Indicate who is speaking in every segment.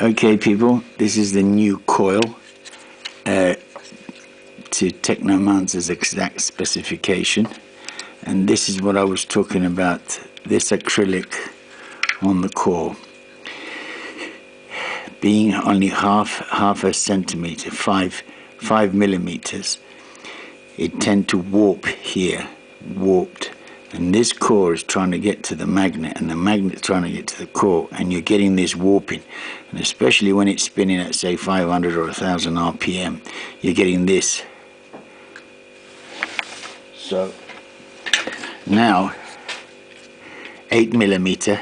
Speaker 1: Okay people, this is the new coil to Technomancer's exact specification, and this is what I was talking about, this acrylic on the core being only half a centimeter, 5 millimeters. It tend to warp here, warped, and this core is trying to get to the magnet, and the magnet's trying to get to the core, and you're getting this warping, and especially when it's spinning at say 500 or 1000 RPM, you're getting this. So now 8 millimeter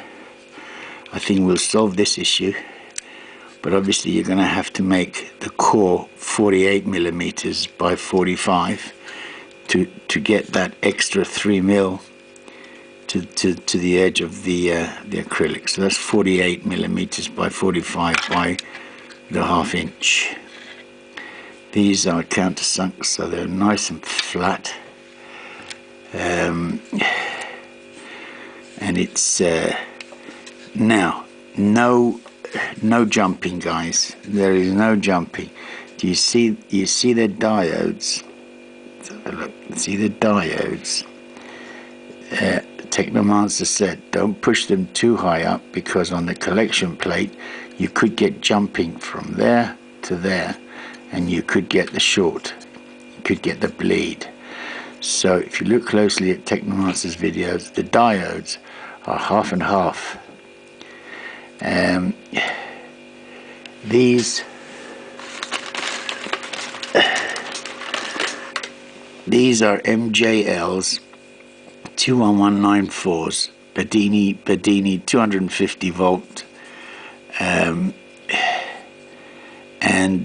Speaker 1: I think will solve this issue, but obviously you're going to have to make the core 48 millimeters by 45 to get that extra 3 mil to the edge of the acrylic. So that's 48 millimeters by 45 by the ½ inch. These are countersunk, so they're nice and flat, and it's now no jumping, guys. There is no jumping. Do you see the diodes? Let's have a look. See the diodes? Technomancer said don't push them too high up, because on the collection plate you could get jumping from there to there, and you could get the short, you could get the bleed. So if you look closely at Technomancer's videos, the diodes are half and half. These are MJL's 21194s, Bedini 250 volt, and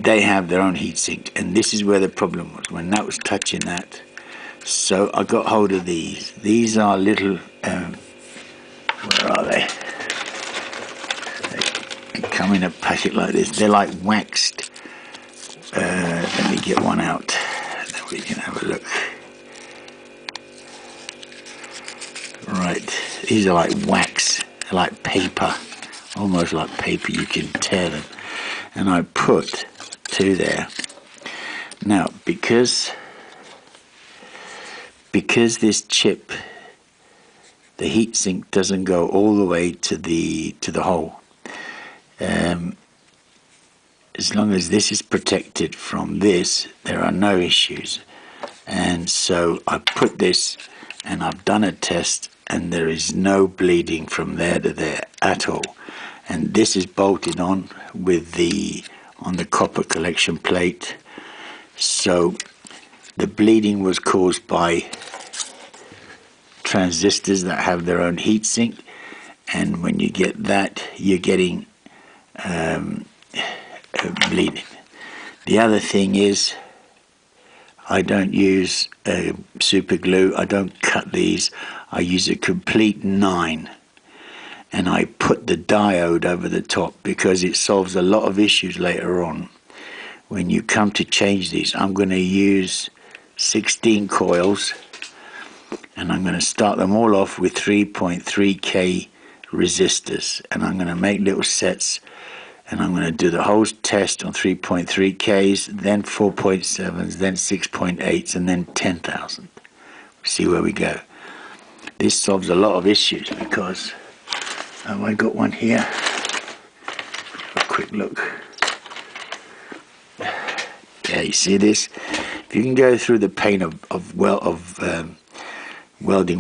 Speaker 1: they have their own heatsink, and this is where the problem was when that was touching that. So I got hold of these. These are little where are they? They come in a packet like this. They're like waxed. Let me get one out, then we can have a look. Right, these are like wax, they're like paper, almost like paper. You can tear them, and I put 2 there. Now because this chip, the heatsink doesn't go all the way to the hole. As long as this is protected from this, there are no issues. And so I put this, and I've done a test, and there is no bleeding from there to there at all. And this is bolted on with on the copper collection plate. So the bleeding was caused by transistors that have their own heatsink, and when you get that, you're getting bleeding. The other thing is, I don't use super glue. I don't cut these. I use a complete 9, and I put the diode over the top, because it solves a lot of issues later on when you come to change these. I'm going to use 16 coils, and I'm going to start them all off with 3.3K resistors, and I'm going to make little sets, and I'm going to do the whole test on 3.3Ks, then 4.7s, then 6.8s, and then 10,000. See where we go. This solves a lot of issues, because I got one here. Have a quick look. Yeah, you see this? If you can go through the pain of welding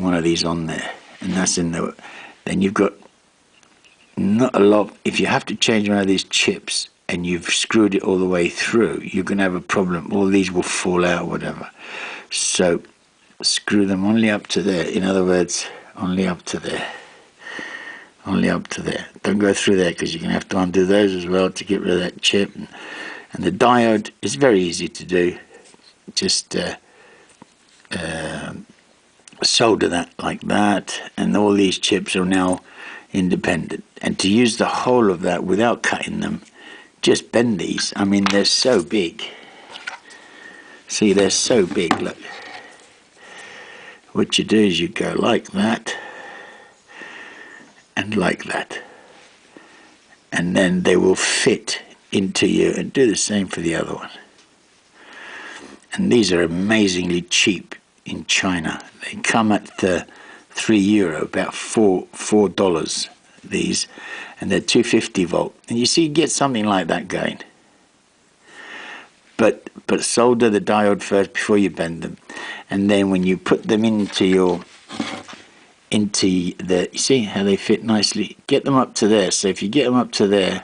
Speaker 1: one of these on there, and that's in the, then you've got not a lot. If you have to change one of these chips and you've screwed it all the way through, you're going to have a problem. All these will fall out, whatever. So screw them only up to there. In other words, only up to there. Only up to there. Don't go through there, because you're going to have to undo those as well to get rid of that chip. And the diode is very easy to do. Just solder that like that, and all these chips are now independent. And to use the whole of that without cutting them, just bend these. I mean, they're so big. See, they're so big, look. What you do is you go like that, and like that, and then they will fit into you, and do the same for the other one. And these are amazingly cheap in China. They come at €3, about $4 these, and they're 250 volt. And you see, you get something like that going. But solder the diode first before you bend them, and then when you put them into the, you see how they fit nicely? Get them up to there. So if you get them up to there,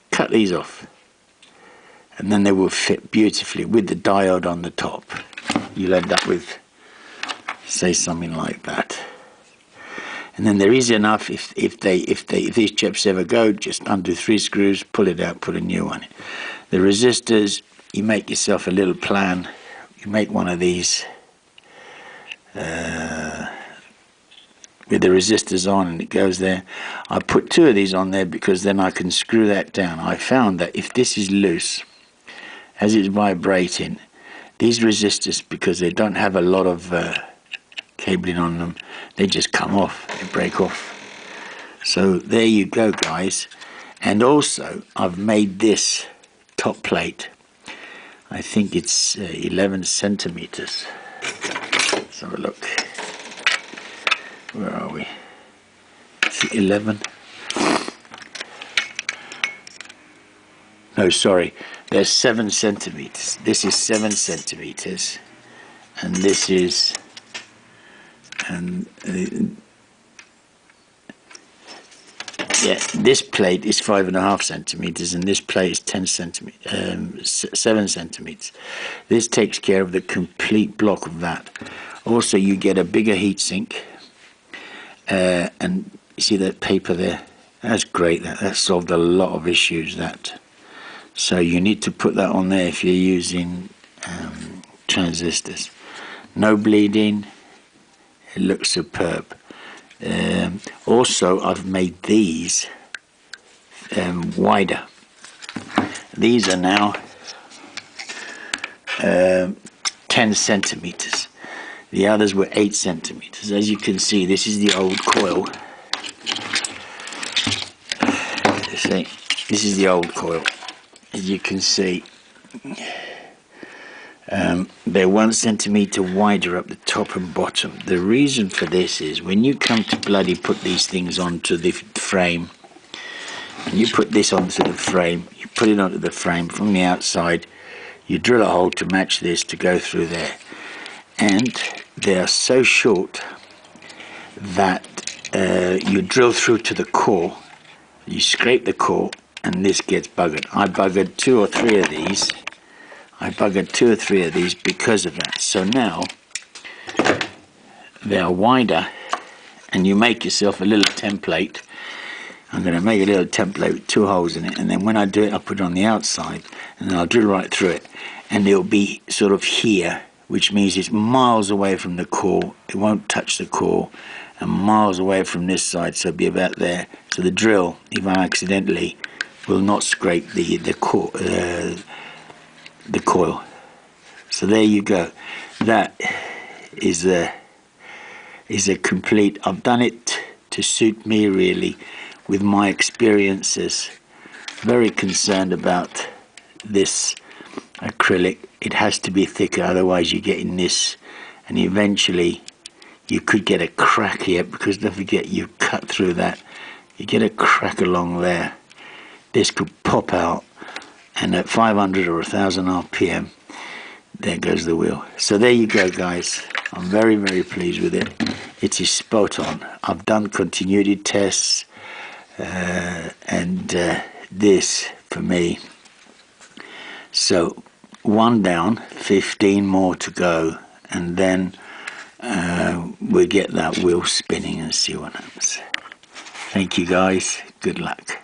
Speaker 1: cut these off, and then they will fit beautifully with the diode on the top. You'll end up with, say, something like that. And then they're easy enough. If these chips ever go, just undo 3 screws, pull it out, put a new one in. The resistors, you make yourself a little plan. You make one of these with the resistors on, and it goes there. I put 2 of these on there because then I can screw that down. I found that if this is loose, as it's vibrating, these resistors, because they don't have a lot of cabling on them, they just come off, they break off. So there you go, guys. And also I've made this top plate, I think it's 11 centimeters. Let's have a look. Where are we? Is it 11? No, sorry, there's 7 centimeters. This is 7 centimeters, and this is, yeah, this plate is 5.5 centimeters, and this plate is 7 centimeters. This takes care of the complete block of that. Also, you get a bigger heat sink, and you see that paper there? That's great. That solved a lot of issues. That. So you need to put that on there if you're using transistors. No bleeding. It looks superb. Also, I've made these wider. These are now 10 centimeters. The others were 8 centimeters. As you can see, this is the old coil. See, this is the old coil. As you can see, they're 1 centimeter wider up the top and bottom. The reason for this is when you come to bloody put these things onto the frame, and you put this onto the frame, you put it onto the frame from the outside, you drill a hole to match this to go through there, and they are so short that you drill through to the core, you scrape the core, and this gets buggered. I buggered 2 or 3 of these. Because of that. So now they are wider, and you make yourself a little template. I'm going to make a little template with 2 holes in it, and then when I do it, I'll put it on the outside, and then I'll drill right through it, and it'll be sort of here, which means it's miles away from the core. It won't touch the core, and miles away from this side, so it'll be about there. So the drill, even accidentally, will not scrape the coil. So there you go. That is a complete. I've done it to suit me, really, with my experiences. Very concerned about this acrylic. It has to be thicker, otherwise you get in this, and eventually you could get a crack here, because don't forget, you cut through that, you get a crack along there. This could pop out, and at 500 or 1000 RPM, there goes the wheel. So there you go, guys. I'm very, very pleased with it. It is spot on. I've done continuity tests, and this for me. So 1 down, 15 more to go, and then we'll get that wheel spinning and see what happens. Thank you, guys. Good luck.